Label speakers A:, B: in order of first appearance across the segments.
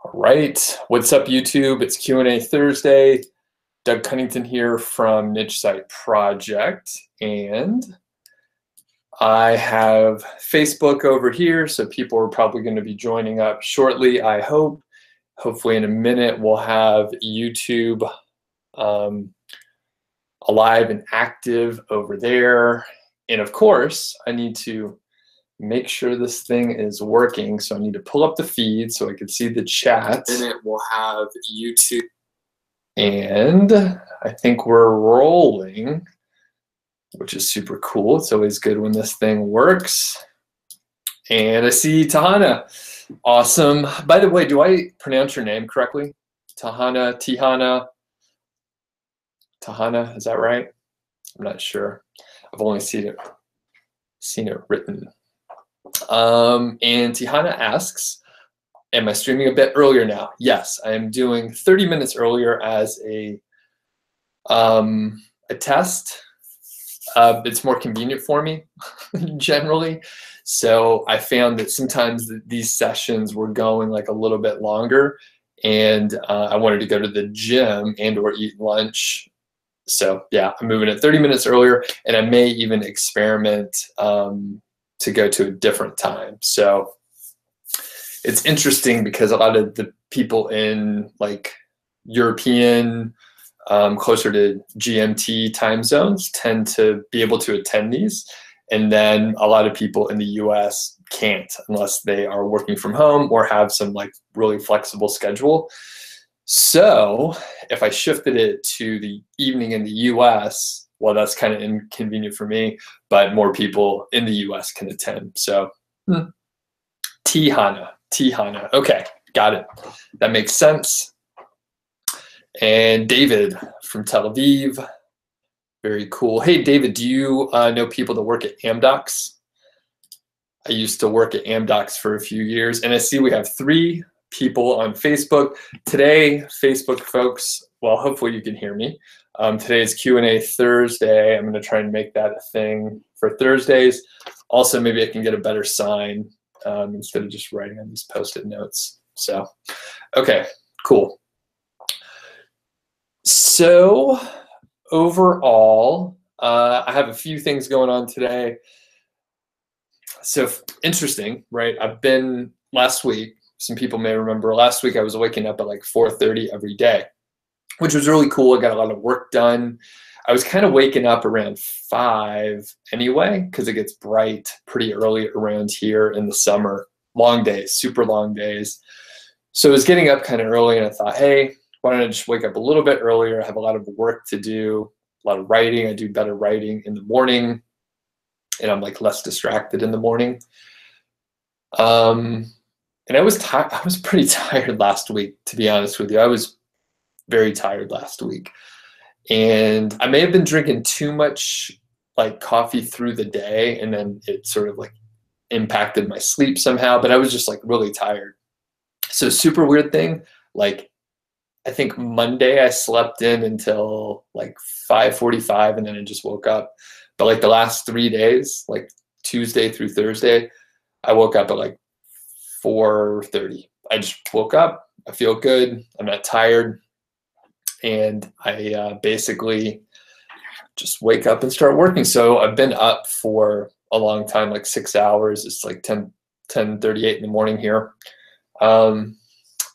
A: All right, what's up YouTube? It's Q&A Thursday. Doug Cunnington here from Niche Site Project, and I have Facebook over here, so people are probably going to be joining up shortly, I hope. Hopefully in a minute we'll have YouTube alive and active over there. And of course, I need to make sure this thing is working. So I need to pull up the feed so I can see the chat. And it will have YouTube. And I think we're rolling, which is super cool. It's always good when this thing works. And I see Tahana. Awesome. By the way, do I pronounce your name correctly? Tahana, Tahana, is that right? I'm not sure. I've only seen it written. And Tihana asks, am I streaming a bit earlier now? Yes, I am doing 30 minutes earlier as a test. It's more convenient for me generally. So I found that sometimes these sessions were going like a little bit longer, and I wanted to go to the gym and or eat lunch. So yeah, I'm moving it 30 minutes earlier, and I may even experiment to go to a different time. So it's interesting because a lot of the people in like European, closer to GMT time zones tend to be able to attend these. And then a lot of people in the US can't unless they are working from home or have some like really flexible schedule. So if I shifted it to the evening in the US, well, that's kind of inconvenient for me, but more people in the US can attend. So Tihana. Okay, got it. That makes sense. And David from Tel Aviv. Very cool. Hey, David, do you know people that work at Amdocs? I used to work at Amdocs for a few years, and I see we have 3 people on Facebook. Today, Facebook folks, well, hopefully you can hear me. Today is Q&A Thursday. I'm going to try and make that a thing for Thursdays. Also, maybe I can get a better sign instead of just writing on these Post-it notes. So, okay, cool. So, overall, I have a few things going on today. So, interesting, right? I've been last week, some people may remember, last week I was waking up at like 4:30 every day, which was really cool. I got a lot of work done. I was kind of waking up around 5 anyway, because it gets bright pretty early around here in the summer. Long days, super long days. So I was getting up kind of early, and I thought, hey, why don't I just wake up a little bit earlier? I have a lot of work to do, a lot of writing. I do better writing in the morning, and I'm like less distracted in the morning. And I was pretty tired last week, to be honest with you. I was very tired last week. And I may have been drinking too much like coffee through the day, and then it sort of like impacted my sleep somehow, but I was just like really tired. So super weird thing, like I think Monday I slept in until like 5:45 and then I just woke up. But like the last 3 days, like Tuesday through Thursday, I woke up at like 4:30. I just woke up, I feel good, I'm not tired, and I basically just wake up and start working. So I've been up for a long time, like 6 hours. It's like 10:38 in the morning here. But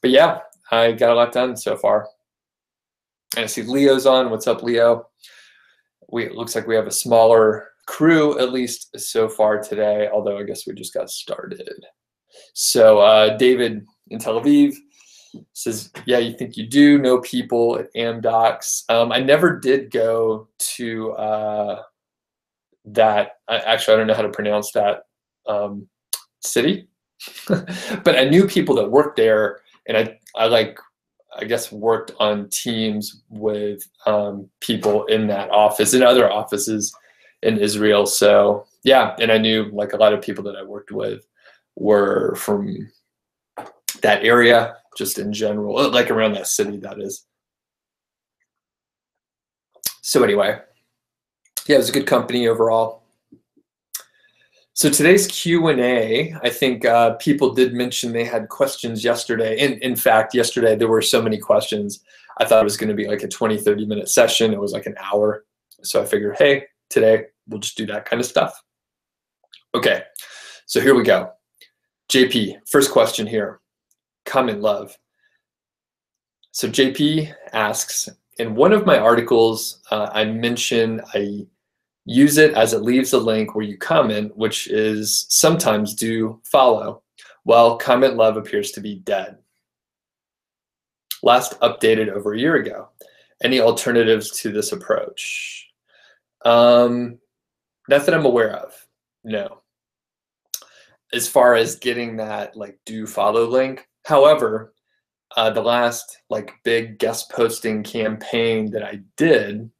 A: yeah, I got a lot done so far. And I see Leo's on. What's up, Leo? It looks like we have a smaller crew, at least so far today, although I guess we just got started. So David in Tel Aviv says, yeah, you think you do know people at Amdocs. I never did go to that. Actually, I don't know how to pronounce that city, but I knew people that worked there, and I guess worked on teams with people in that office and other offices in Israel. So yeah, and I knew like a lot of people that I worked with were from that area, just in general, like around that city, that is. So anyway, yeah, it was a good company overall. So today's Q&A, I think people did mention they had questions yesterday. In fact, yesterday there were so many questions. I thought it was going to be like a 20, 30-minute session. It was like an hour. So I figured, hey, today we'll just do that kind of stuff. Okay, so here we go. JP, first question here. Comment love. So JP asks, in one of my articles, I mention I use it as it leaves a link where you comment, which is sometimes do follow. Well, comment love appears to be dead. Last updated over a year ago. Any alternatives to this approach? Not that I'm aware of, no. As far as getting that like do follow link, however, the last like big guest posting campaign that I didn't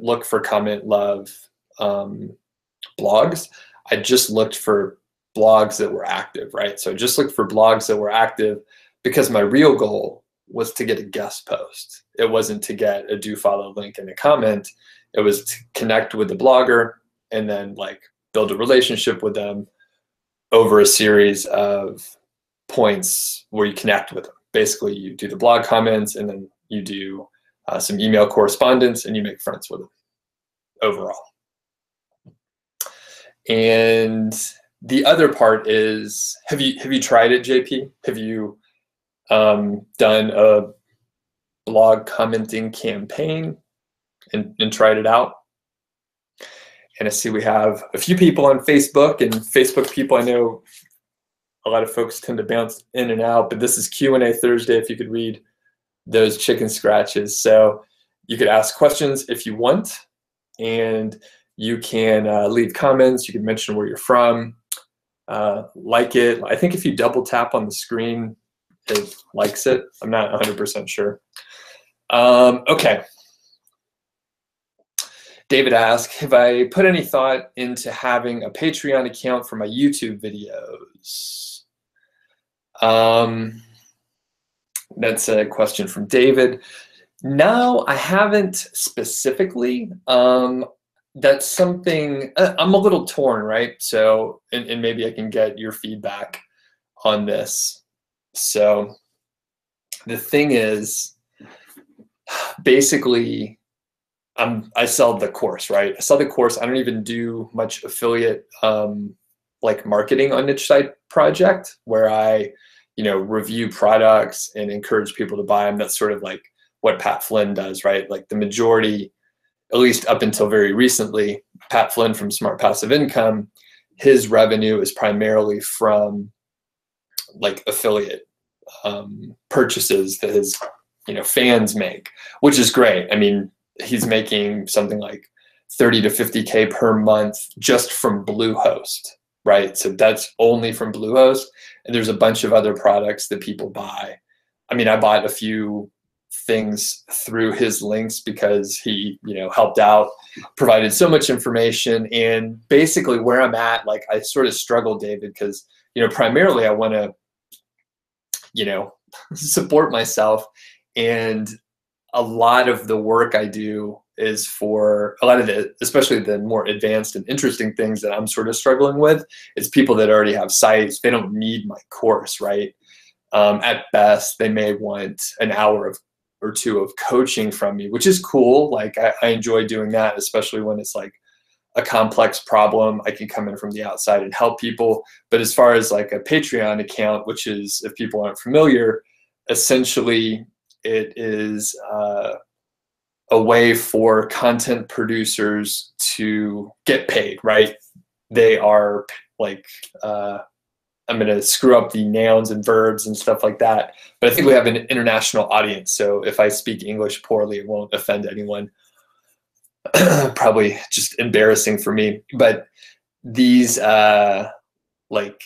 A: look for comment love blogs. I just looked for blogs that were active, right? So I just looked for blogs that were active because my real goal was to get a guest post. It wasn't to get a do follow link and a comment. It was to connect with the blogger and then like build a relationship with them over a series of points where you connect with them. Basically, you do the blog comments and then you do some email correspondence and you make friends with them overall. And the other part is, have you tried it, JP? Have you done a blog commenting campaign and tried it out? And I see we have a few people on Facebook, and Facebook people, I know a lot of folks tend to bounce in and out, but this is Q&A Thursday if you could read those chicken scratches. So you could ask questions if you want, and you can leave comments. You can mention where you're from, like it. I think if you double tap on the screen, it likes it. I'm not 100% sure. Okay. David asked, have I put any thought into having a Patreon account for my YouTube videos? That's a question from David. No, I haven't specifically. That's something, I'm a little torn, right? So, and maybe I can get your feedback on this. So the thing is, basically, I sell the course, right? I sell the course. I don't even do much affiliate like marketing on Niche Site Project, where I, review products and encourage people to buy them. That's sort of like what Pat Flynn does, right? Like the majority, at least up until very recently, Pat Flynn from Smart Passive Income, his revenue is primarily from like affiliate purchases that his fans make, which is great. I mean, he's making something like 30 to 50K per month just from Bluehost, right? So that's only from Bluehost. And there's a bunch of other products that people buy. I mean, I bought a few things through his links because he, helped out, provided so much information. And basically where I'm at, like I sort of struggle, David, because, primarily I want to, support myself. And a lot of the work I do is for a lot of the, especially the more advanced and interesting things that I'm sort of struggling with, is people that already have sites. They don't need my course, right? At best, they may want an hour or two of coaching from me, which is cool. Like I enjoy doing that, especially when it's like a complex problem. I can come in from the outside and help people. But as far as like a Patreon account, which is, if people aren't familiar, essentially it is a way for content producers to get paid, right? They are like, I'm going to screw up the nouns and verbs and stuff like that, but I think we have an international audience. So if I speak English poorly, it won't offend anyone. Probably just embarrassing for me. But these, like,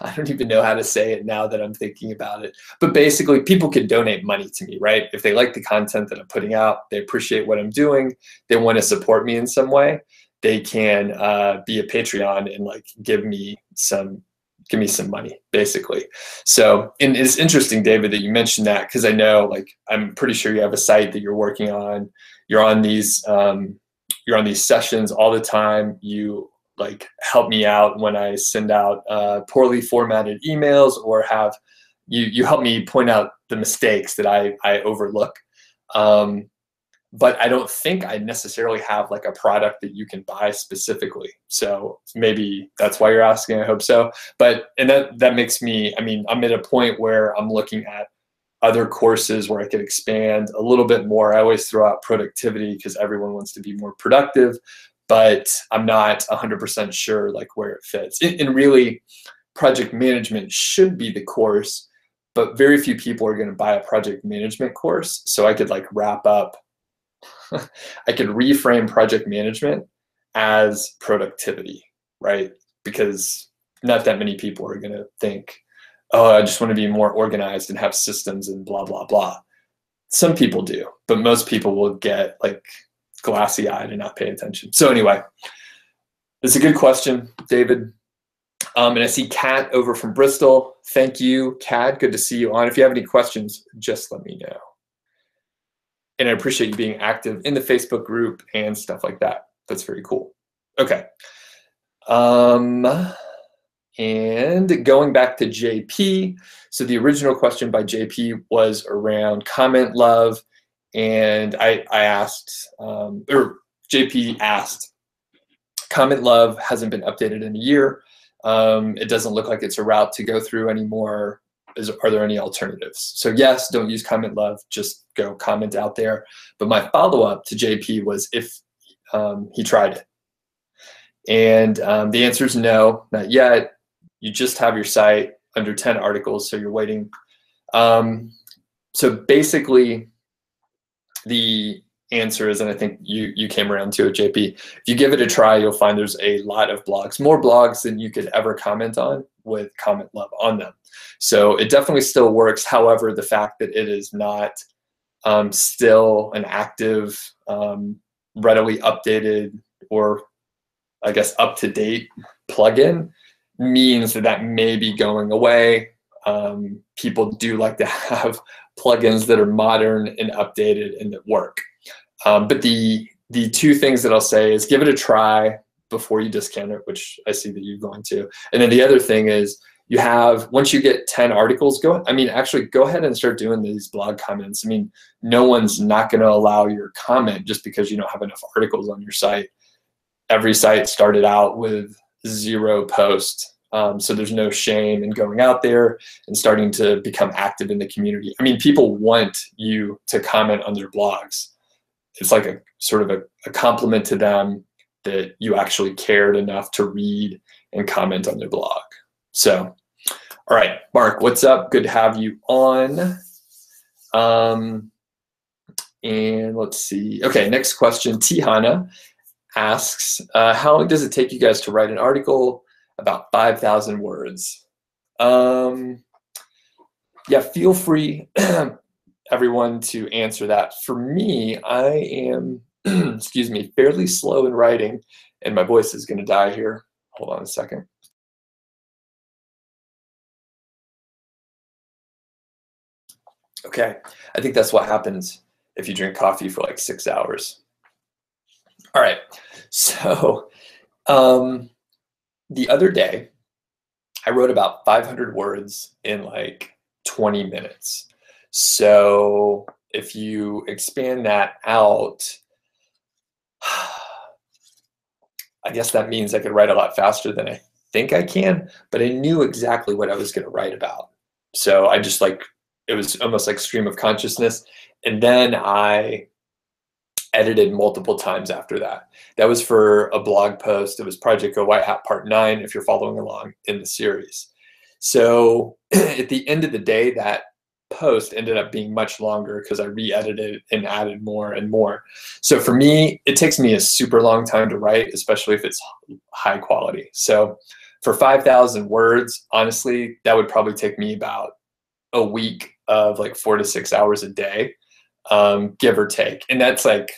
A: I don't even know how to say it now that I'm thinking about it. But basically, people can donate money to me, right? If they like the content that I'm putting out, they appreciate what I'm doing, they want to support me in some way, they can be a Patreon and like give me some money, basically. So, and it's interesting, David, that you mentioned that, because I know, like, I'm pretty sure you have a site that you're working on. You're on these you're on these sessions all the time. You like help me out when I send out poorly formatted emails, or have you help me point out the mistakes that I overlook. But I don't think I necessarily have like a product that you can buy specifically. So maybe that's why you're asking. I hope so. But and that makes me, I mean, I'm at a point where I'm looking at other courses where I could expand a little bit more. I always throw out productivity because everyone wants to be more productive, but I'm not 100% sure like where it fits. And really, project management should be the course, but very few people are going to buy a project management course. So I could like wrap up, I could reframe project management as productivity, right? Because not that many people are going to think, oh, I just want to be more organized and have systems and blah, blah, blah. Some people do, but most people will get like glassy eyed and not pay attention. So anyway, it's a good question, David. And I see Kat over from Bristol. Thank you, Kat. Good to see you on. If you have any questions, just let me know. And I appreciate you being active in the Facebook group and stuff like that. That's very cool. Okay. And going back to JP, so the original question by JP was around comment love, and I asked, or JP asked, comment love hasn't been updated in a year. It doesn't look like it's a route to go through anymore. Are there any alternatives? So yes, don't use comment love, just go comment out there. But my follow-up to JP was if he tried it. And the answer is no, not yet. You just have your site under 10 articles, so you're waiting. So basically, the answer is, and I think you came around to it, JP, if you give it a try, you'll find there's a lot of blogs, more blogs than you could ever comment on with comment love on them. So it definitely still works. However, the fact that it is not still an active, readily updated, or I guess up-to-date plugin means that may be going away. People do like to have plugins that are modern and updated and that work. But the two things that I'll say is give it a try before you discount it, which I see that you're going to. And then the other thing is you have, once you get 10 articles, actually go ahead and start doing these blog comments. I mean, no one's not going to allow your comment just because you don't have enough articles on your site. Every site started out with 0 posts. So there's no shame in going out there and starting to become active in the community. I mean, people want you to comment on their blogs. It's like a sort of a compliment to them that you actually cared enough to read and comment on their blog. So, all right, Mark, what's up? Good to have you on. And let's see. Okay, next question. Tihana asks, how long does it take you guys to write an article? About 5,000 words. Yeah, feel free, everyone, to answer that. For me, I am, excuse me, fairly slow in writing, and my voice is going to die here. Hold on a second. Okay, I think that's what happens if you drink coffee for like 6 hours. All right, so the other day, I wrote about 500 words in like 20 minutes. So if you expand that out, I guess that means I could write a lot faster than I think I can, but I knew exactly what I was going to write about. So I just like, it was almost like stream of consciousness. And then I edited multiple times after that. That was for a blog post. It was Project Go White Hat Part 9, if you're following along in the series. So at the end of the day, that post ended up being much longer because I re-edited it and added more and more. So for me, it takes me a super long time to write, especially if it's high quality. So for 5,000 words, honestly, that would probably take me about a week of like 4 to 6 hours a day. Give or take. And that's like,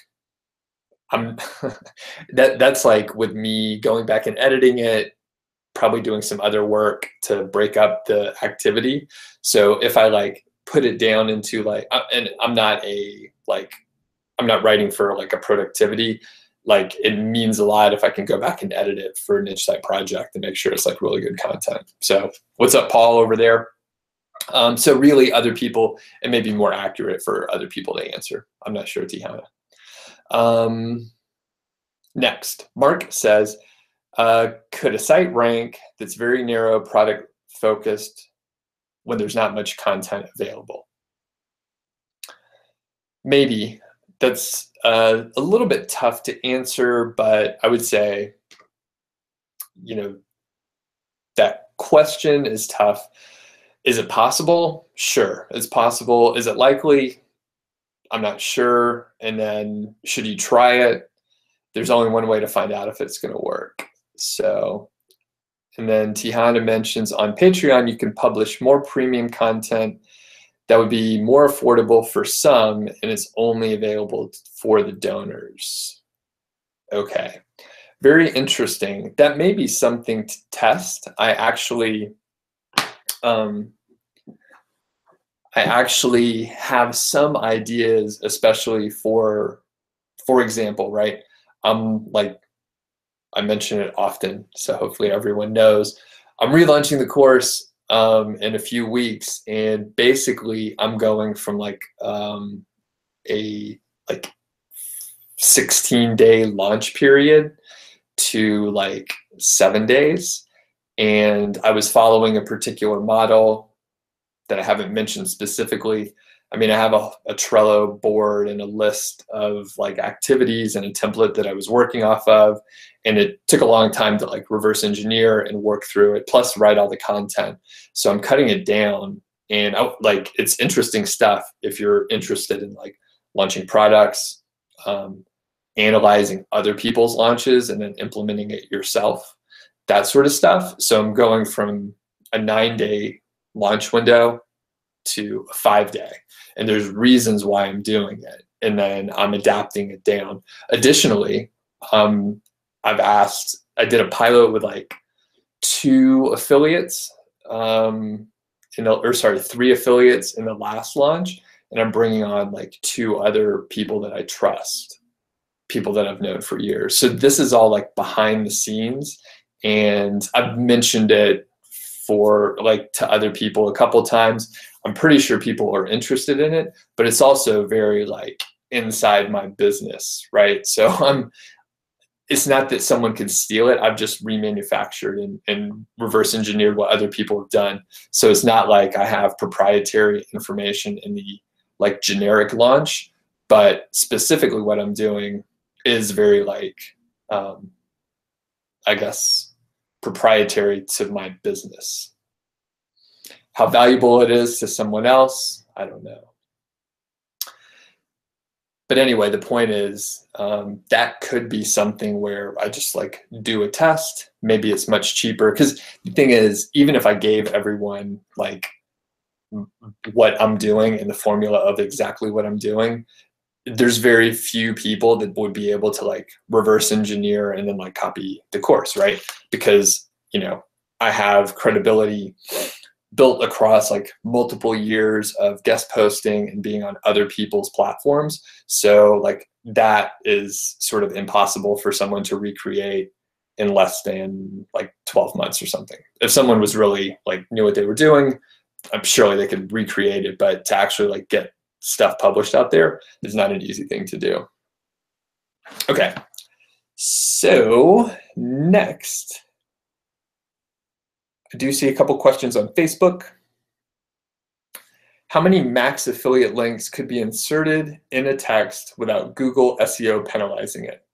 A: that's like with me going back and editing it, probably doing some other work to break up the activity. So if I like put it down into like, and I'm not writing for like a productivity like it means a lot if I can go back and edit it for a niche site project and make sure it's like really good content. So what's up, Paul, over there? So really other people, it may be more accurate for other people to answer. I'm not sure, Tihana. Next, Mark says, could a site rank that's very narrow product focused when there's not much content available? Maybe. That's a little bit tough to answer, but I would say, you know, that question is tough. Is it possible? Sure, it's possible. Is it likely? I'm not sure. And then should you try it? There's only one way to find out if it's going to work. So, and then Tihana mentions on Patreon, you can publish more premium content that would be more affordable for some, and it's only available for the donors. Okay, very interesting. That may be something to test. I actually have some ideas, especially for example, right? Like I mention it often, so hopefully everyone knows. I'm relaunching the course in a few weeks, and basically I'm going from like a 16-day launch period to like 7 days. And I was following a particular model that I haven't mentioned specifically. I mean, I have a Trello board and a list of like activities and a template that I was working off of. And it took a long time to like reverse engineer and work through it, plus write all the content. So I'm cutting it down, and like it's interesting stuff if you're interested in like launching products, analyzing other people's launches and then implementing it yourself, that sort of stuff. So I'm going from a 9-day launch window to a 5-day, and there's reasons why I'm doing it, and then I'm adapting it down. Additionally, I did a pilot with like 2 affiliates, 3 affiliates in the last launch, and I'm bringing on like 2 other people that I trust, people that I've known for years. So this is all like behind the scenes, and I've mentioned it for like to other people a couple times. I'm pretty sure people are interested in it, but it's also very like inside my business, right? So it's not that someone can steal it. I've just remanufactured and reverse engineered what other people have done. So it's not like I have proprietary information in the like generic launch, but specifically what I'm doing is very like, I guess, proprietary to my business. How valuable it is to someone else, I don't know. But anyway, the point is that could be something where I just like do a test. Maybe it's much cheaper, because the thing is, even if I gave everyone like what I'm doing and the formula of exactly what I'm doing, there's very few people that would be able to like reverse engineer and then like copy the course, right? Because, you know, I have credibility built across like multiple years of guest posting and being on other people's platforms. So like that is sort of impossible for someone to recreate in less than like 12 months or something. If someone was really like knew what they were doing, I'm sure they could recreate it, but to actually like get stuff published out there is not an easy thing to do. Okay, so next, I do see a couple questions on Facebook. How many max affiliate links could be inserted in a text without Google SEO penalizing it?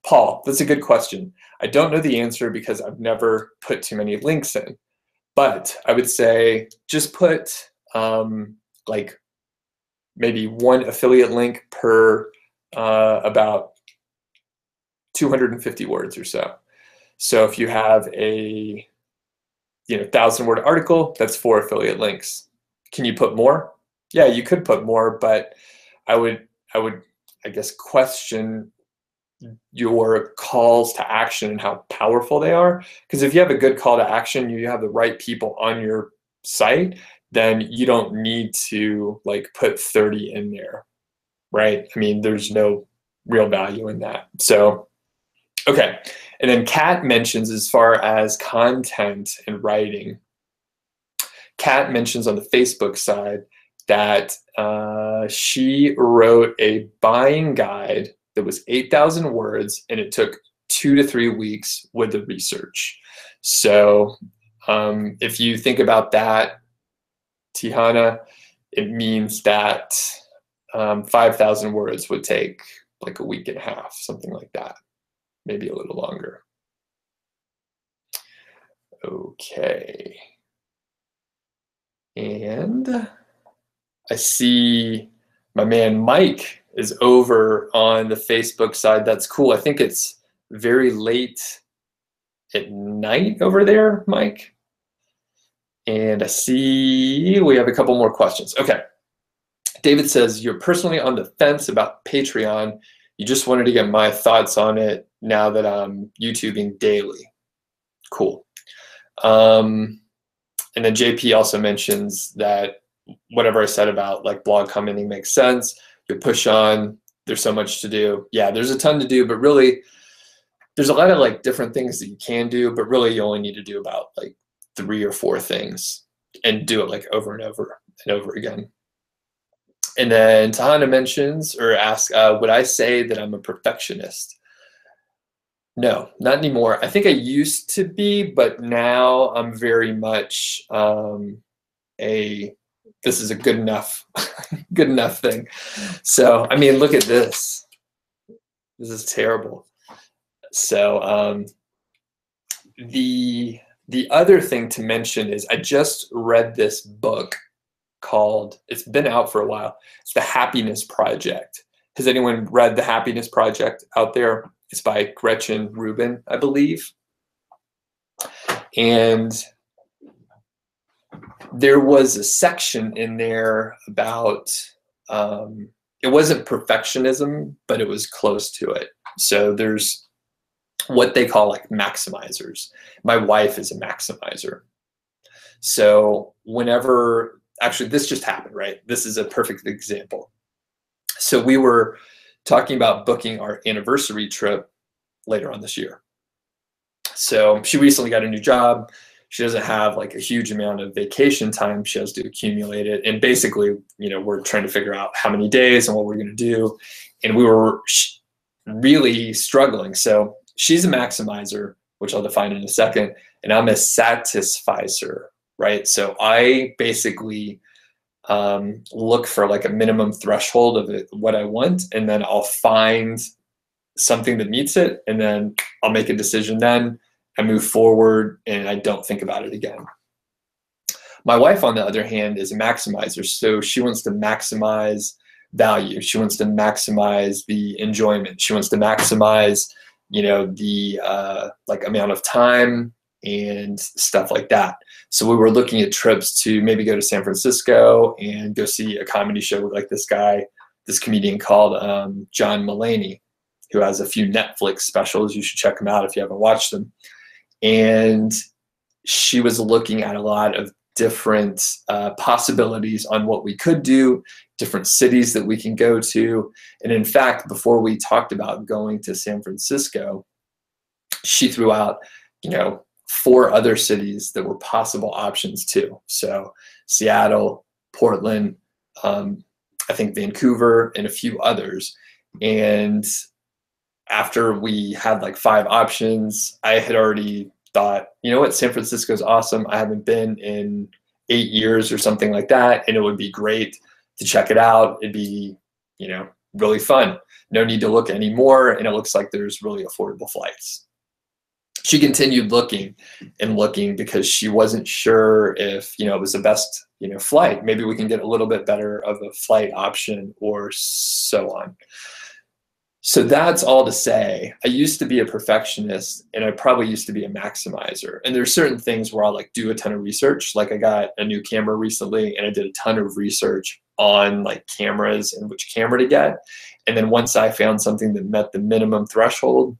A: Paul, that's a good question. I don't know the answer because I've never put too many links in, but I would say just put like maybe 1 affiliate link per about 250 words or so. So if you have a 1,000-word article, that's 4 affiliate links. Can you put more? Yeah, you could put more, but I would I guess question your calls to action and how powerful they are. Because if you have a good call to action, you have the right people on your site, then you don't need to like put 30 in there, right? I mean, there's no real value in that. So, okay. And then Kat mentions, as far as content and writing, Kat mentions on the Facebook side that she wrote a buying guide that was 8,000 words, and it took 2 to 3 weeks with the research. So if you think about that, Tihana, it means that 5,000 words would take like a week and a half, something like that, maybe a little longer. Okay. And I see my man Mike is over on the Facebook side. That's cool. I think it's very late at night over there, Mike. And I see we have a couple more questions. Okay. David says, you're personally on the fence about Patreon. You just wanted to get my thoughts on it now that I'm YouTubing daily. Cool. And then JP also mentions that whatever I said about like blog commenting makes sense. You push on, there's so much to do. Yeah, there's a ton to do, but really there's a lot of like different things that you can do, but really you only need to do about like 3 or 4 things and do it like over and over and over again. And then Tahana mentions or asks, would I say that I'm a perfectionist? No, not anymore. I think I used to be, but now I'm very much this is a good enough good enough thing. So I mean, look at this. This is terrible. So the other thing to mention is I just read this book called, it's been out for a while. It's The Happiness Project. Has anyone read The Happiness Project out there? It's by Gretchen Rubin, I believe. And there was a section in there about, it wasn't perfectionism, but it was close to it. So there's what they call like maximizers. My wife is a maximizer. So whenever, actually this just happened, right? This is a perfect example. So we were talking about booking our anniversary trip later on this year. So she recently got a new job. She doesn't have like a huge amount of vacation time. She has to accumulate it. And basically, you know, we're trying to figure out how many days and what we're going to do. And we were really struggling. So she's a maximizer, which I'll define in a second. And I'm a satisficer, right? So I basically look for like a minimum threshold of what I want, and then I'll find something that meets it, and then I'll make a decision. Then I move forward and I don't think about it again. My wife, on the other hand, is a maximizer. So she wants to maximize value. She wants to maximize the enjoyment. She wants to maximize, you know, the like amount of time and stuff like that. So we were looking at trips to maybe go to San Francisco and go see a comedy show with like this guy, this comedian called John Mulaney, who has a few Netflix specials. You should check them out if you haven't watched them. And she was looking at a lot of different possibilities on what we could do, different cities that we can go to. And in fact, before we talked about going to San Francisco, she threw out, you know, 4 other cities that were possible options too. So Seattle, Portland, I think Vancouver, and a few others. And after we had like 5 options, I had already thought, you know what, San Francisco's awesome. I haven't been in 8 years or something like that, and it would be great to check it out. It'd be, you know, really fun. No need to look anymore, and it looks like there's really affordable flights. She continued looking and looking because she wasn't sure if, you know, it was the best, you know, flight. Maybe we can get a little bit better of a flight option or so on. So that's all to say, I used to be a perfectionist, and I probably used to be a maximizer. And there's certain things where I'll like do a ton of research. Like I got a new camera recently, and I did a ton of research on like cameras and which camera to get. And then once I found something that met the minimum threshold,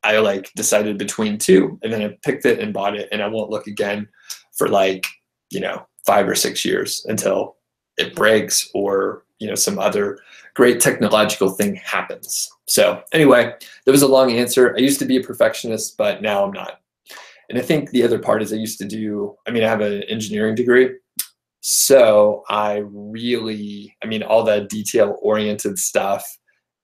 A: I like decided between 2, and then I picked it and bought it, and I won't look again for like, you know, 5 or 6 years until it breaks or, some other great technological thing happens. So anyway, that was a long answer. I used to be a perfectionist, but now I'm not. And I think the other part is I have an engineering degree. So all the detail-oriented stuff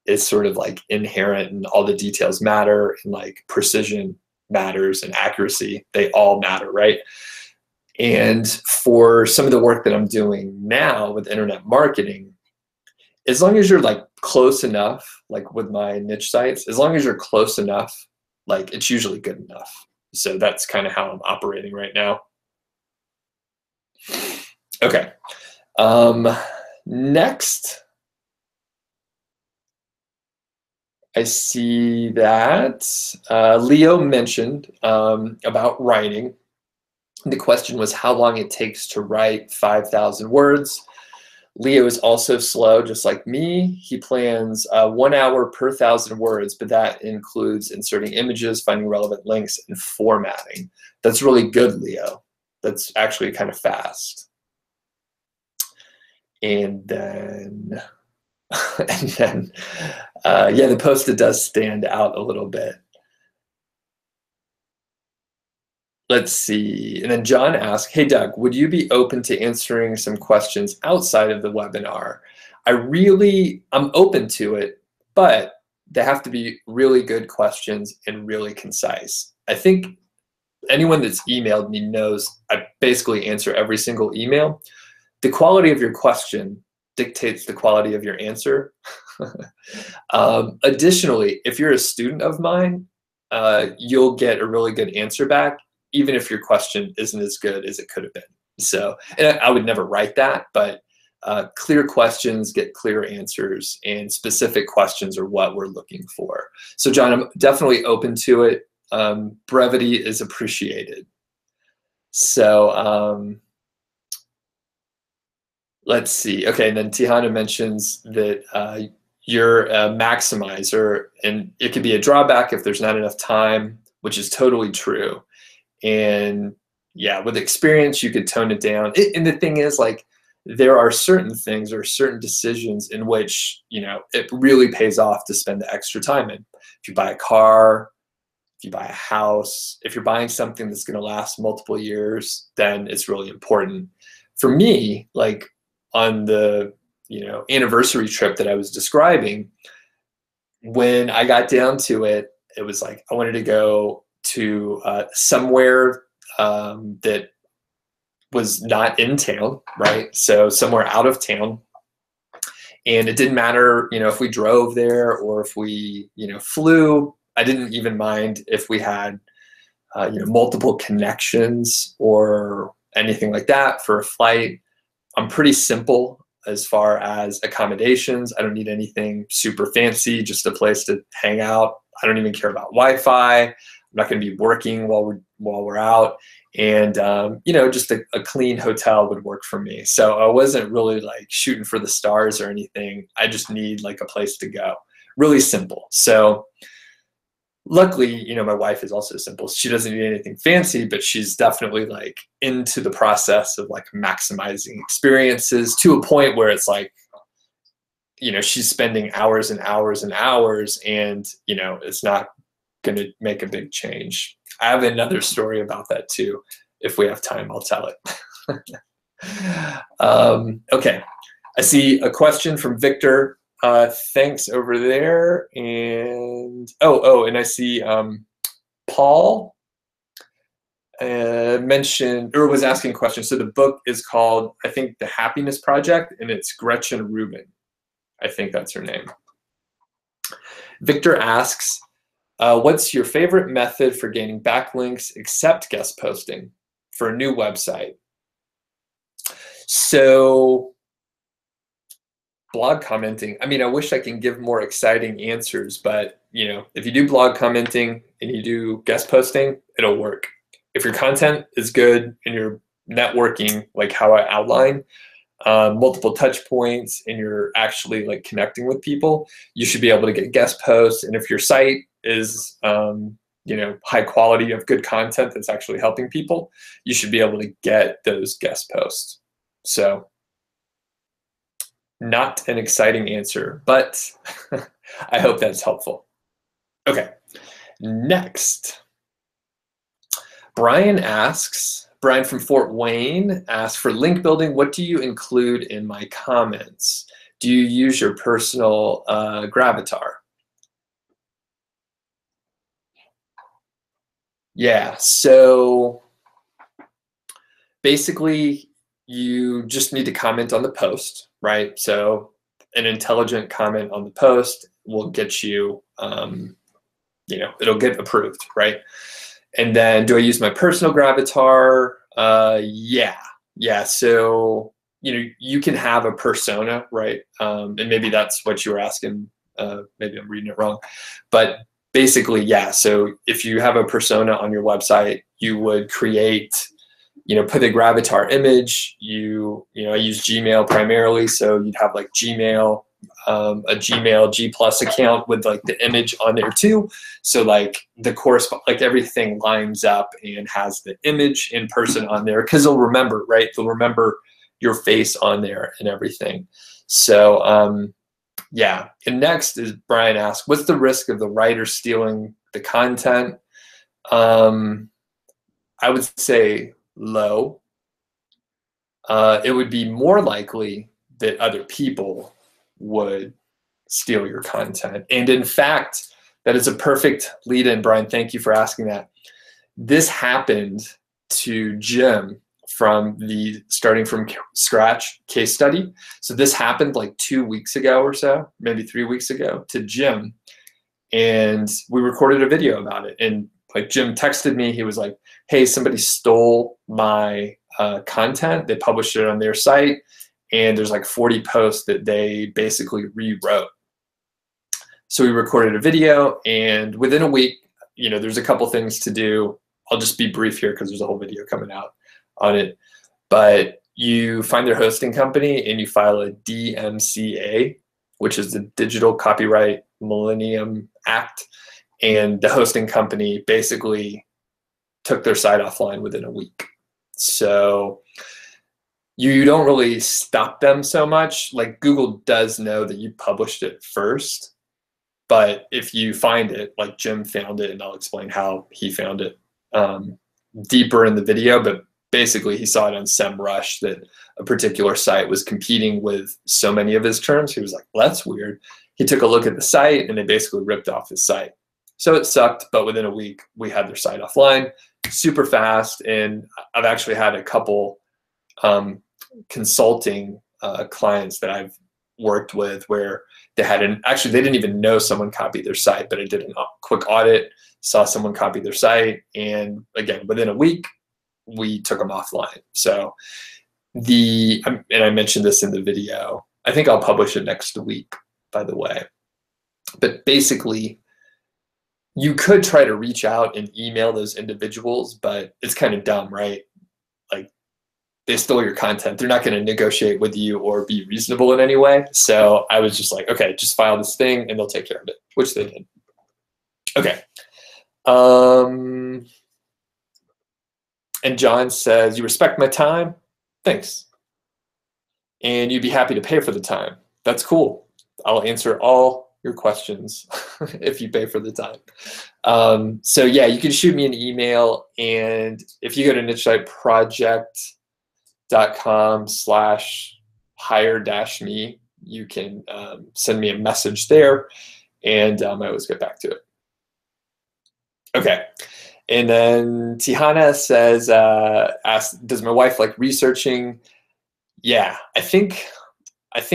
A: is sort of like inherent, and all the details matter, and like precision matters and accuracy, they all matter, right? And for some of the work that I'm doing now with internet marketing, as long as you're like close enough, like with my niche sites, as long as you're close enough, like it's usually good enough. So that's kind of how I'm operating right now. Okay. Next, I see that Leo mentioned about writing. The question was how long it takes to write 5,000 words. Leo is also slow, just like me. He plans 1 hour per 1,000 words, but that includes inserting images, finding relevant links, and formatting. That's really good, Leo. That's actually kind of fast. And then, yeah, the Post-it does stand out a little bit. Let's see. And then John asked, hey, Doug, would you be open to answering some questions outside of the webinar? I'm open to it, but they have to be really good questions and really concise. I think anyone that's emailed me knows I basically answer every single email. The quality of your question dictates the quality of your answer. Additionally, if you're a student of mine, you'll get a really good answer back, even if your question isn't as good as it could have been. So, and I would never write that, but clear questions get clear answers, and specific questions are what we're looking for. So John, I'm definitely open to it. Brevity is appreciated. So let's see. Okay, and then Tihana mentions that you're a maximizer, and it could be a drawback if there's not enough time, which is totally true. And yeah, with experience, you could tone it down. And the thing is, like, there are certain things or certain decisions in which, it really pays off to spend the extra time in. If you buy a car, if you buy a house, if you're buying something that's going to last multiple years, then it's really important. For me, like on the, anniversary trip that I was describing, when I got down to it, it was like I wanted to go to somewhere that was not in town, right? So somewhere out of town. And it didn't matter, if we drove there or if we, flew. I didn't even mind if we had, multiple connections or anything like that for a flight. I'm pretty simple as far as accommodations. I don't need anything super fancy, just a place to hang out. I don't even care about Wi-Fi. I'm not going to be working while we're out. And, just a clean hotel would work for me. So I wasn't really like shooting for the stars or anything. I just need like a place to go. Really simple. So luckily, my wife is also simple. She doesn't need anything fancy, but she's definitely like into the process of like maximizing experiences to a point where it's like, she's spending hours and hours and hours, and, it's not going to make a big change. I have another story about that too. If we have time, I'll tell it. Okay. I see a question from Victor. Thanks over there. And and I see Paul mentioned or was asking a question. So the book is called, I think, The Happiness Project, and it's Gretchen Rubin. I think that's her name. Victor asks, what's your favorite method for gaining backlinks except guest posting for a new website? So blog commenting. I mean, I wish I can give more exciting answers, but if you do blog commenting and you do guest posting, it'll work. If your content is good and you're networking, like how I outline, multiple touch points, and you're actually like connecting with people, you should be able to get guest posts. And if your site is high quality of good content that's actually helping people, you should be able to get those guest posts. So Not an exciting answer, but I hope that's helpful. Okay, next. Brian from Fort Wayne asks, for link building, what do you include in my comments? Do you use your personal gravatar? Yeah, so basically you just need to comment on the post, right? So an intelligent comment on the post will get you, it'll get approved, right? And then do I use my personal gravatar? Yeah. So, you can have a persona, right? And maybe that's what you were asking. Maybe I'm reading it wrong, but basically, yeah. So if you have a persona on your website, you would create, put a gravatar image. I use Gmail primarily, so you'd have like Gmail, a Gmail G Plus account with like the image on there too. So like like everything lines up and has the image in person on there, because they'll remember, right? They'll remember your face on there and everything. So yeah. And next is Brian asks, what's the risk of the writer stealing the content? I would say low. It would be more likely that other people would steal your content. And in fact, that is a perfect lead in, Brian. Thank you for asking that. This happened to Jim from the Starting from Scratch case study. So this happened like 2 weeks ago or so, maybe 3 weeks ago, to Jim. And we recorded a video about it. And like Jim texted me, he was like, hey, somebody stole my content. They published it on their site, and there's like 40 posts that they basically rewrote. So we recorded a video, and within a week, there's a couple things to do. I'll just be brief here because there's a whole video coming out on it. But you find their hosting company and you file a DMCA, which is the Digital Copyright Millennium Act. And the hosting company basically took their site offline within a week. So you don't really stop them so much. Like Google does know that you published it first, but if you find it, like Jim found it, and I'll explain how he found it deeper in the video, but basically he saw it on SEMrush that a particular site was competing with so many of his terms. He was like, well, that's weird. He took a look at the site and they basically ripped off his site. So it sucked, but within a week we had their site offline super fast. And I've actually had a couple consulting clients that I've worked with where they didn't even know someone copied their site, but I did a quick audit, saw someone copy their site, and again, within a week, we took them offline. So and I mentioned this in the video, I think I'll publish it next week, by the way. But basically, you could try to reach out and email those individuals, but it's kind of dumb, right? Like, they stole your content. They're not going to negotiate with you or be reasonable in any way. So I was just like, okay, just file this thing and they'll take care of it, which they did. Okay. And John says, you respect my time? Thanks. And you'd be happy to pay for the time. That's cool. I'll answer all your questions if you pay for the time. So yeah, you can shoot me an email, and if you go to nichesiteproject.com/hire-me, you can send me a message there, and I always get back to it. Okay. And then Tihana says, does my wife like researching? Yeah, I think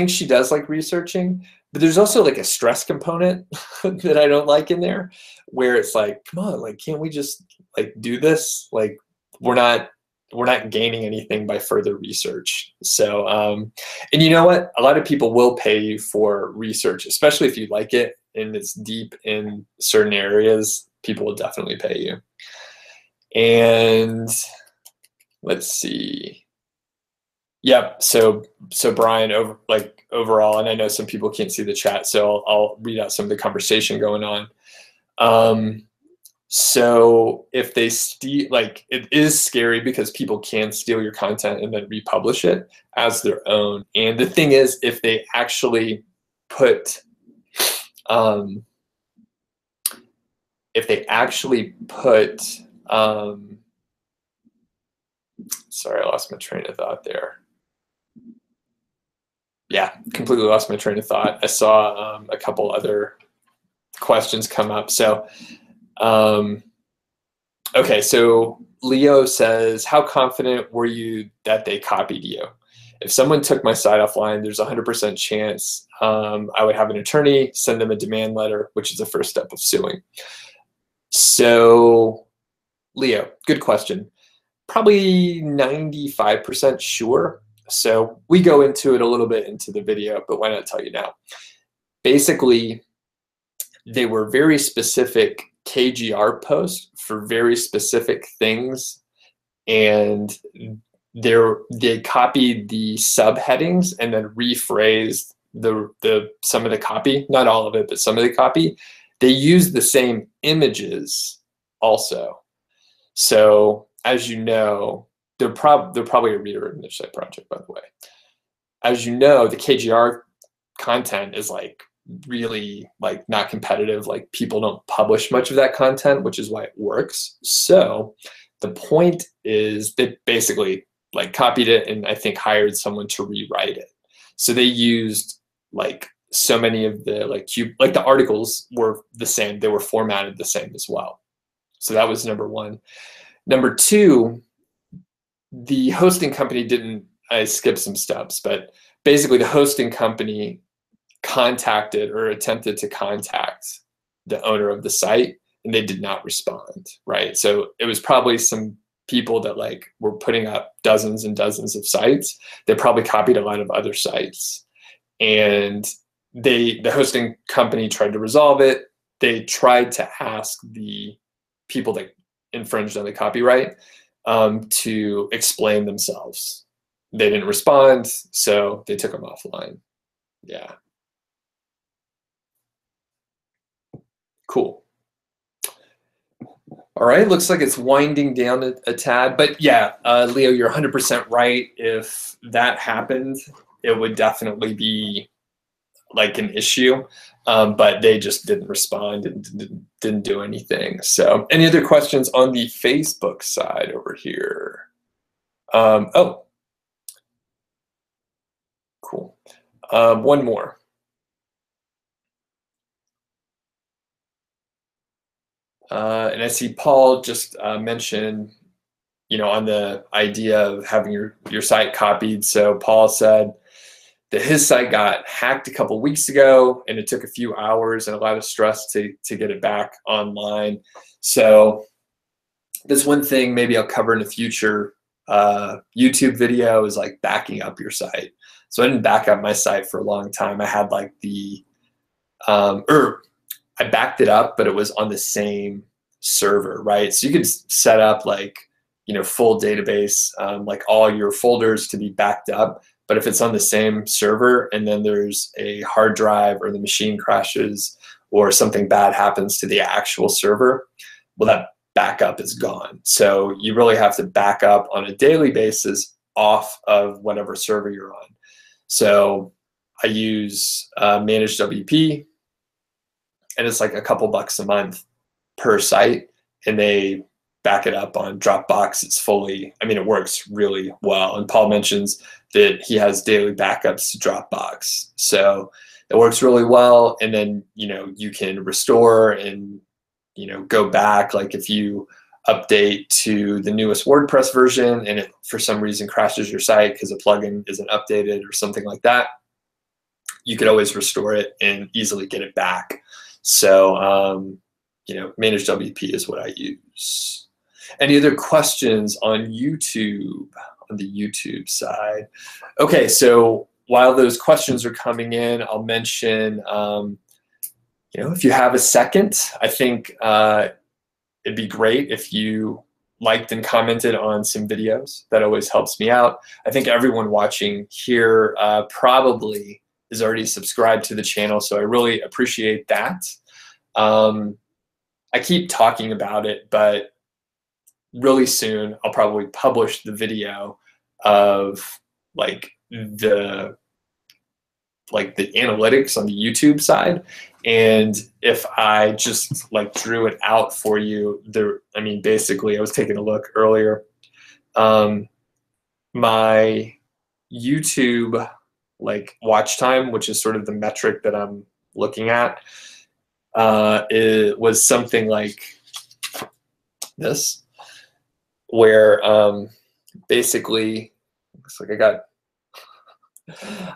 A: she does like researching, but there's also like a stress component that I don't like in there, where it's like, come on, like, can't we just like do this? Like, we're not gaining anything by further research. So, and you know what? A lot of people will pay you for research, especially if you like it and it's deep in certain areas. People will definitely pay you. And let's see. Yep. So Brian, overall, and I know some people can't see the chat, so I'll read out some of the conversation going on. So if they steal, like, it is scary because people can steal your content and then republish it as their own. And the thing is, if they actually put, um, if they actually put, sorry, I lost my train of thought there. Yeah, completely lost my train of thought. I saw a couple other questions come up. So, okay, so Leo says, how confident were you that they copied you? If someone took my site offline, there's a 100% chance I would have an attorney send them a demand letter, which is the first step of suing. So, Leo, good question. Probably 95% sure. So we go into it a little bit into the video, but why not tell you now? Basically, they were very specific KGR posts for very specific things, and they copied the subheadings and then rephrased some of the copy, not all of it, but some of the copy. They used the same images also. So as you know, they're probably a reader image site project, by the way. As you know, the KGR content is like really like not competitive. Like people don't publish much of that content, which is why it works. So the point is they basically like copied it and I think hired someone to rewrite it. So they used like so many of the like the articles were the same. They were formatted the same as well. So that was number one. Number two, the hosting company didn't, I skipped some steps, but basically the hosting company contacted or attempted to contact the owner of the site and they did not respond, right? So it was probably some people that like were putting up dozens and dozens of sites. They probably copied a lot of other sites, and the hosting company tried to resolve it. They tried to ask the people that infringed on the copyright to explain themselves. They didn't respond, so they took them offline. Yeah. Cool. All right, looks like it's winding down a tad, but yeah, Leo, you're 100% right. If that happened, it would definitely be like an issue, but they just didn't respond and didn't do anything. So any other questions on the Facebook side over here? Oh, cool. One more. And I see Paul just mentioned, you know, on the idea of having your site copied. So Paul said that his site got hacked a couple weeks ago, and it took a few hours and a lot of stress to get it back online. So that's one thing maybe I'll cover in a future YouTube video is like backing up your site. So I didn't back up my site for a long time. I had like I backed it up, but it was on the same server, right? So you could set up like, you know, full database, like all your folders to be backed up. But if it's on the same server and then there's a hard drive or the machine crashes or something bad happens to the actual server, well, that backup is gone. So you really have to back up on a daily basis off of whatever server you're on. So I use Managed WP, and it's like a couple bucks a month per site, and they back it up on Dropbox. It's fully, I mean, it works really well. And Paul mentions that he has daily backups to Dropbox. So it works really well. And then, you know, you can restore and, you know, go back. Like if you update to the newest WordPress version and it for some reason crashes your site because a plugin isn't updated or something like that, you could always restore it and easily get it back. So, you know, Managed WP is what I use. Any other questions on YouTube, on the YouTube side? Okay, so while those questions are coming in, I'll mention, you know, if you have a second, I think it'd be great if you liked and commented on some videos. That always helps me out. I think everyone watching here probably is already subscribed to the channel, so I really appreciate that. I keep talking about it, but really soon I'll probably publish the video of like the analytics on the YouTube side. And if I just like drew it out for you there, I mean, basically I was taking a look earlier. My YouTube like watch time, which is sort of the metric that I'm looking at, it was something like this, where basically looks like I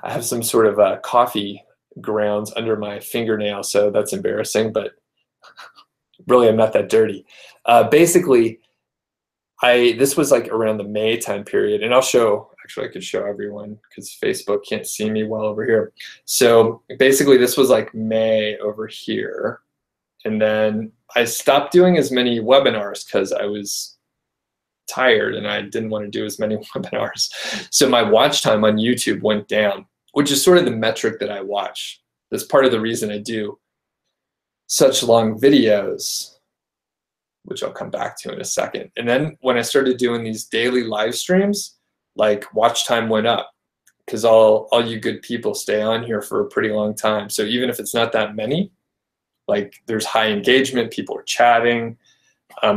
A: have some sort of coffee grounds under my fingernail, so that's embarrassing, but really I'm not that dirty. Basically, this was like around the May time period, and I'll show, actually I could show everyone because Facebook can't see me well over here. So basically this was like May over here, and then I stopped doing as many webinars because I was tired and I didn't want to do as many webinars. So my watch time on YouTube went down, which is sort of the metric that I watch. That's part of the reason I do such long videos, which I'll come back to in a second. And then when I started doing these daily live streams, like watch time went up because all you good people stay on here for a pretty long time. So even if it's not that many, like there's high engagement, people are chatting.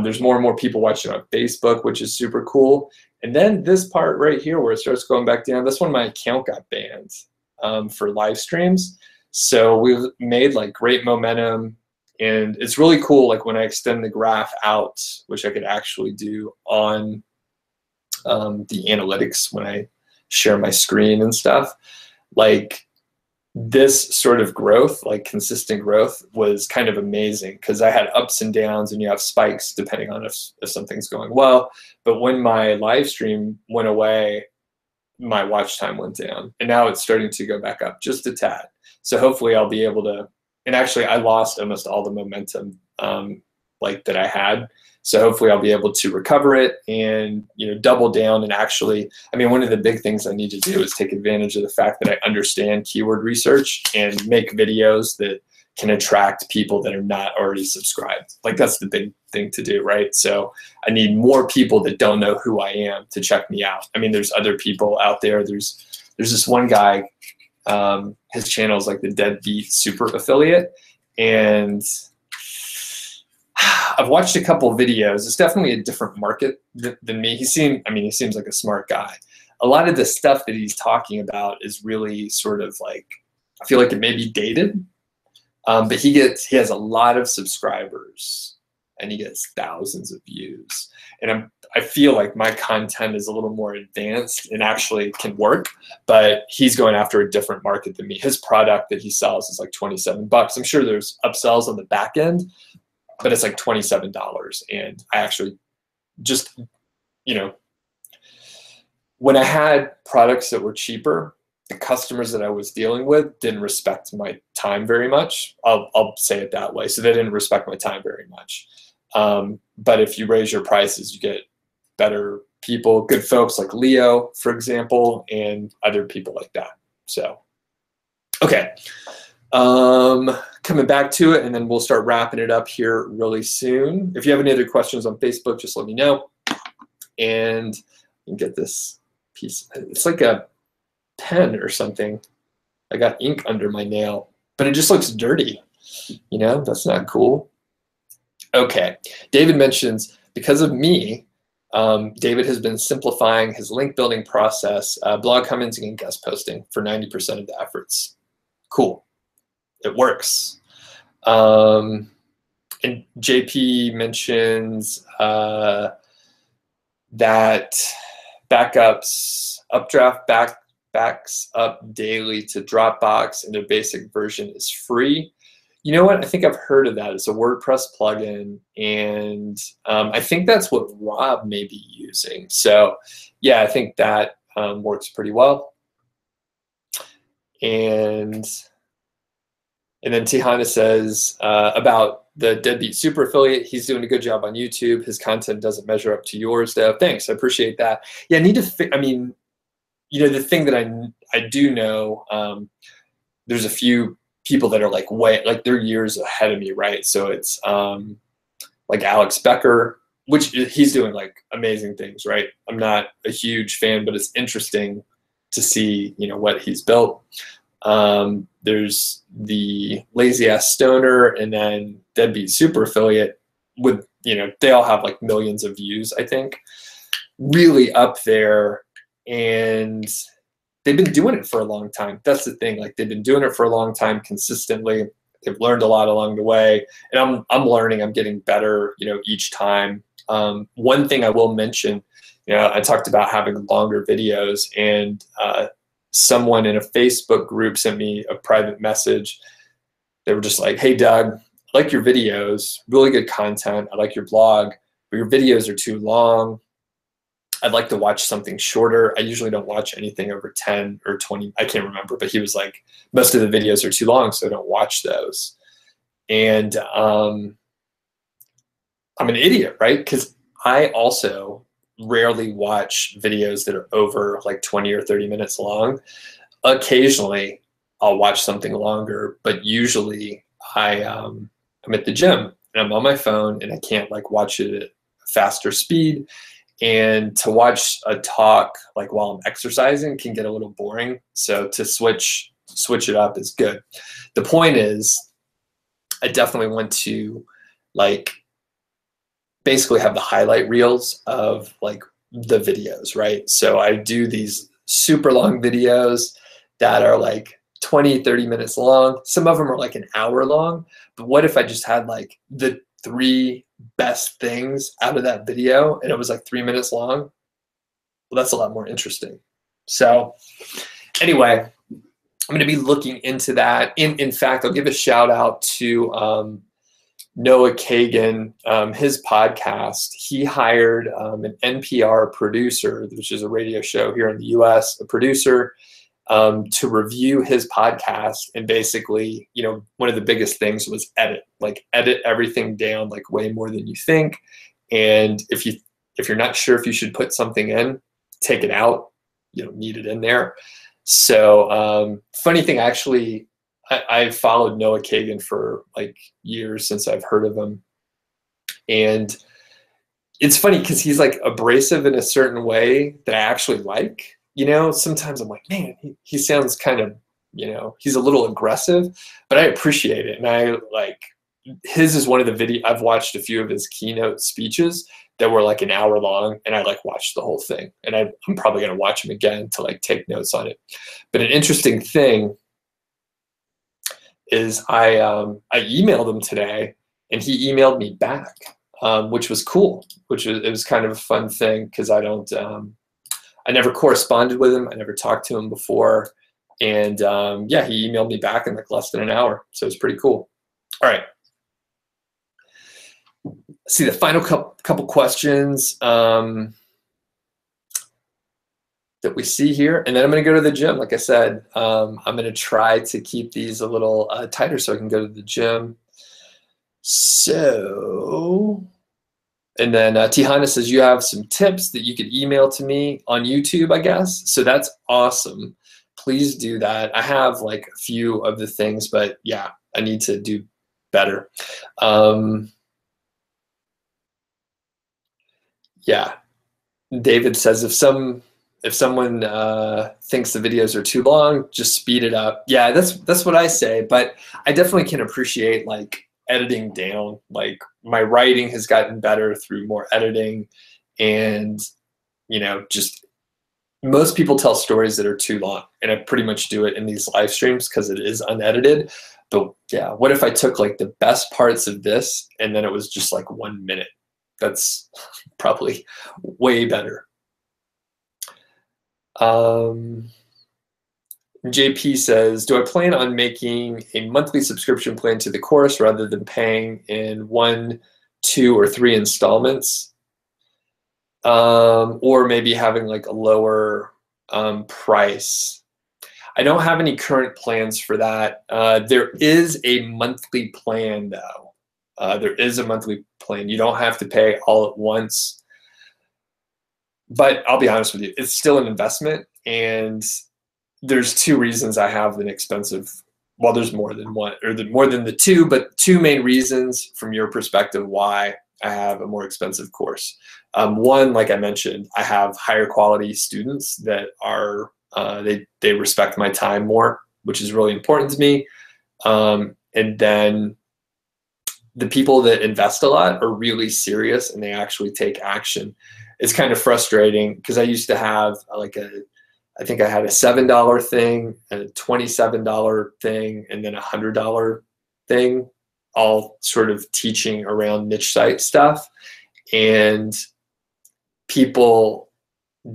A: There's more and more people watching on Facebook, which is super cool. And then this part right here where it starts going back down, that's when my account got banned for live streams. So we've made like great momentum, and it's really cool like when I extend the graph out, which I could actually do on the analytics when I share my screen and stuff. Like this sort of growth, like consistent growth, was kind of amazing because I had ups and downs, and you have spikes depending on if something's going well. But when my live stream went away, my watch time went down, and now it's starting to go back up just a tad. So hopefully I'll be able to, and actually I lost almost all the momentum like that I had. So hopefully I'll be able to recover it and, you know, double down. And actually, I mean, one of the big things I need to do is take advantage of the fact that I understand keyword research and make videos that can attract people that are not already subscribed. Like that's the big thing to do, right? So I need more people that don't know who I am to check me out. I mean, there's other people out there. There's this one guy, his channel is like the Deadbeat Super Affiliate, and I've watched a couple of videos. It's definitely a different market than me. He seems like a smart guy. A lot of the stuff that he's talking about is really sort of like, I feel like it may be dated, but he has a lot of subscribers and he gets thousands of views. And I feel like my content is a little more advanced and actually can work, but he's going after a different market than me. His product that he sells is like $27. I'm sure there's upsells on the back end, but it's like $27. And I actually just, you know, when I had products that were cheaper, the customers that I was dealing with didn't respect my time very much. I'll say it that way. So they didn't respect my time very much. But if you raise your prices, you get better people, good folks like Leo, for example, and other people like that. So, okay. Coming back to it, and then we'll start wrapping it up here really soon. If you have any other questions on Facebook, just let me know. And you can get this piece. It's like a pen or something. I got ink under my nail, but it just looks dirty. You know, that's not cool. Okay, David mentions, because of me, David has been simplifying his link building process, blog commenting and guest posting for 90% of the efforts. Cool. It works. And JP mentions that backups, Updraft backs up daily to Dropbox, and their basic version is free. You know what? I think I've heard of that. It's a WordPress plugin, and I think that's what Rob may be using. So yeah, I think that works pretty well. And then Tihana says about the Deadbeat Super Affiliate, he's doing a good job on YouTube. His content doesn't measure up to yours, though. Thanks, I appreciate that. Yeah, I need to, I mean, you know, the thing that I do know, there's a few people that are like they're years ahead of me, right? So it's like Alex Becker, which he's doing like amazing things, right? I'm not a huge fan, but it's interesting to see, you know, what he's built. There's the Lazy Ass Stoner, and then Deadbeat Super Affiliate with, you know, they all have like millions of views, I think. Really up there, and they've been doing it for a long time. That's the thing. Like, they've been doing it for a long time consistently. They've learned a lot along the way, and I'm learning. I'm getting better, you know, each time. One thing I will mention, you know, I talked about having longer videos, and someone in a Facebook group sent me a private message. They were just like, "Hey, Doug, I like your videos, really good content. I like your blog, but your videos are too long. I'd like to watch something shorter. I usually don't watch anything over 10 or 20. I can't remember, but he was like, most of the videos are too long, so I don't watch those." And I'm an idiot, right? Because I also rarely watch videos that are over like 20 or 30 minutes long. Occasionally, I'll watch something longer, but usually I'm at the gym and I'm on my phone and I can't like watch it at a faster speed. And to watch a talk like while I'm exercising can get a little boring. So to switch it up is good. The point is, I definitely want to like basically have the highlight reels of like the videos, right? So I do these super long videos that are like 20, 30 minutes long. Some of them are like an hour long. But what if I just had like the 3 best things out of that video and it was like 3 minutes long? Well, that's a lot more interesting. So anyway, I'm going to be looking into that. In fact, I'll give a shout out to Noah Kagan, his podcast. He hired an NPR producer, which is a radio show here in the US, a producer, to review his podcast. And basically, you know, one of the biggest things was edit everything down like way more than you think. And if you're not sure if you should put something in, take it out. You don't need it in there. So funny thing, actually, I've followed Noah Kagan for like years since I've heard of him. And it's funny because he's like abrasive in a certain way that I actually like. You know, sometimes I'm like, man, he sounds kind of, you know, he's a little aggressive, but I appreciate it. And I like, his is one of the I've watched a few of his keynote speeches that were like an hour long, and I like watched the whole thing. And I'm probably going to watch them again to like take notes on it. But an interesting thing is I emailed him today, and he emailed me back, which was cool. It was kind of a fun thing because I never corresponded with him. I never talked to him before, and yeah, he emailed me back in like less than an hour, so it's pretty cool. All right. Let's see the final couple questions that we see here, and then I'm going to go to the gym. Like I said, I'm going to try to keep these a little tighter so I can go to the gym. So, and then Tihana says you have some tips that you could email to me on YouTube, I guess. So that's awesome. Please do that. I have like a few of the things, but yeah, I need to do better. Yeah, David says if someone thinks the videos are too long, just speed it up. Yeah, that's what I say, but I definitely can appreciate like editing down. Like my writing has gotten better through more editing, and you know, just most people tell stories that are too long, and I pretty much do it in these live streams because it is unedited. But yeah, what if I took like the best parts of this and then it was just like 1 minute? That's probably way better. JP says, do I plan on making a monthly subscription plan to the course rather than paying in 1, 2, or 3 installments? Or maybe having like a lower price. I don't have any current plans for that. There is a monthly plan though. There is a monthly plan. You don't have to pay all at once. But I'll be honest with you, it's still an investment, and there's 2 reasons I have an expensive, well, there's more than one, or more than the 2, but 2 main reasons from your perspective why I have a more expensive course. One, like I mentioned, I have higher quality students that are, they respect my time more, which is really important to me. And then the people that invest a lot are really serious and they actually take action. It's kind of frustrating because I used to have I think I had a $7 thing, a $27 thing, and then a $100 thing, all sort of teaching around niche site stuff. And people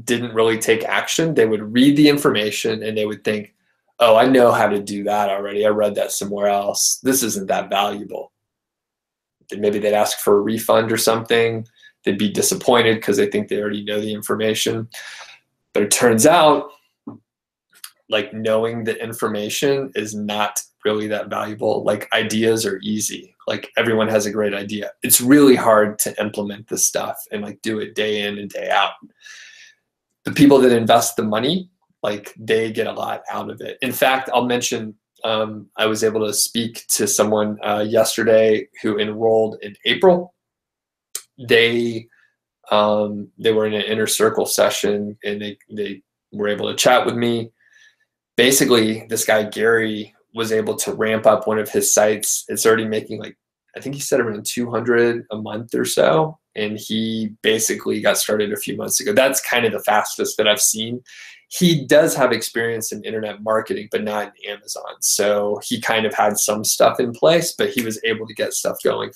A: didn't really take action. They would read the information and they would think, oh, I know how to do that already. I read that somewhere else. This isn't that valuable. Maybe they'd ask for a refund or something. They'd be disappointed because they think they already know the information. But it turns out, like, knowing the information is not really that valuable. Like, ideas are easy. Like, everyone has a great idea. It's really hard to implement this stuff and like do it day in and day out. The people that invest the money, like, they get a lot out of it. In fact, I'll mention, I was able to speak to someone yesterday who enrolled in April. They were in an inner circle session and they were able to chat with me. Basically, this guy, Gary, was able to ramp up one of his sites. It's already making, like, I think he said around 200 a month or so. And he basically got started a few months ago. That's kind of the fastest that I've seen. He does have experience in internet marketing, but not in Amazon. So he kind of had some stuff in place, but he was able to get stuff going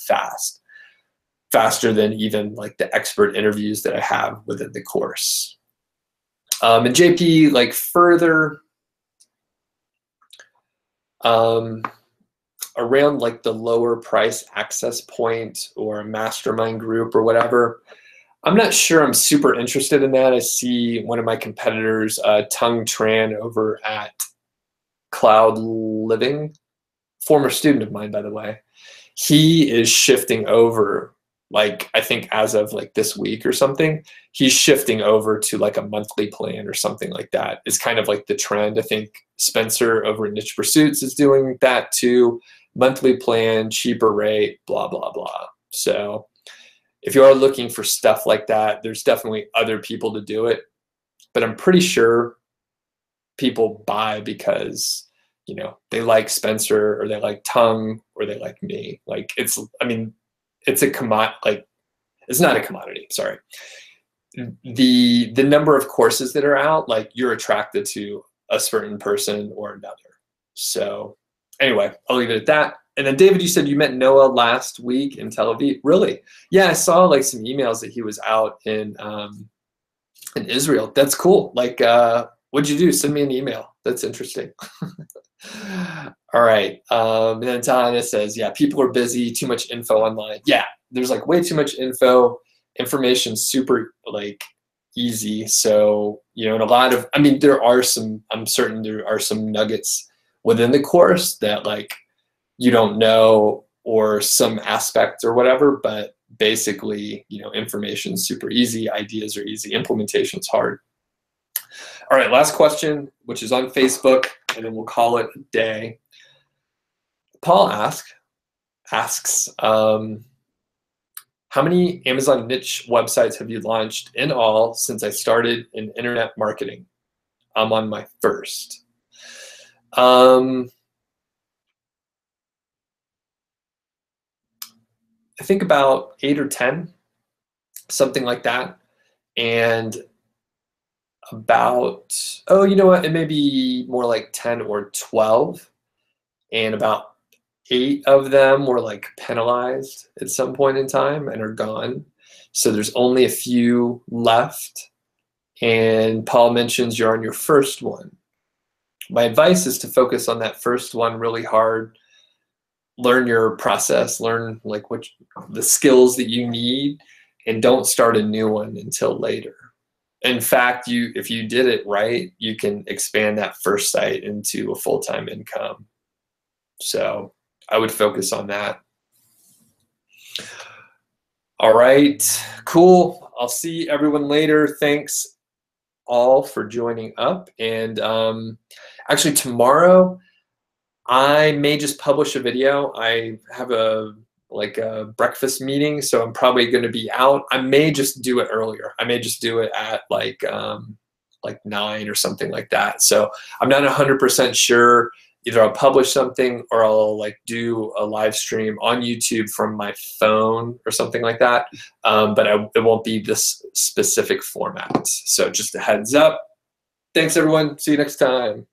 A: faster than even like the expert interviews that I have within the course. And JP, like, further around like the lower price access point or a mastermind group or whatever, I'm not sure I'm super interested in that. I see one of my competitors, Tung Tran over at Cloud Living, former student of mine, by the way. He is shifting over, like, I think as of like this week or something, he's shifting over to like a monthly plan or something like that. It's kind of like the trend. I think Spencer over at Niche Pursuits is doing that too. Monthly plan, cheaper rate, blah, blah, blah. So if you are looking for stuff like that, there's definitely other people to do it. But I'm pretty sure people buy because, you know, they like Spencer or they like Tung or they like me. Like, it's, I mean, it's a commodity, like, it's not a commodity, sorry. The number of courses that are out, like, you're attracted to a certain person or another. So anyway, I'll leave it at that. And then David, you said you met Noah last week in Tel Aviv. Really? Yeah, I saw like some emails that he was out in Israel. That's cool. Like, what'd you do? Send me an email. That's interesting. All right. And then Tana says, yeah, people are busy, too much info online. Yeah, there's like way too much info. Information's super like easy. So, you know, and a lot of, I mean, there are some, I'm certain there are some nuggets within the course that like you don't know, or some aspect or whatever, but basically, you know, information's super easy, ideas are easy, implementation's hard. All right, last question, which is on Facebook, and then we'll call it a day. Paul asks, how many Amazon niche websites have you launched in all since I started in internet marketing? I'm on my first. I think about 8 or 10, something like that. And about, oh, you know what, it may be more like 10 or 12. And about 8 of them were like penalized at some point in time and are gone. So there's only a few left. And Paul mentions you're on your first one. My advice is to focus on that first one really hard. Learn your process, learn like what the skills that you need, and don't start a new one until later. In fact, if you did it right, you can expand that first site into a full-time income. So I would focus on that. All right, cool. I'll see everyone later. Thanks all for joining up. And actually tomorrow, I may just publish a video. I have a like a breakfast meeting, so I'm probably going to be out. I may just do it earlier. I may just do it at like 9 or something like that. So I'm not 100% sure. Either I'll publish something or I'll like do a live stream on YouTube from my phone or something like that. But it won't be this specific format. So just a heads up. Thanks everyone. See you next time.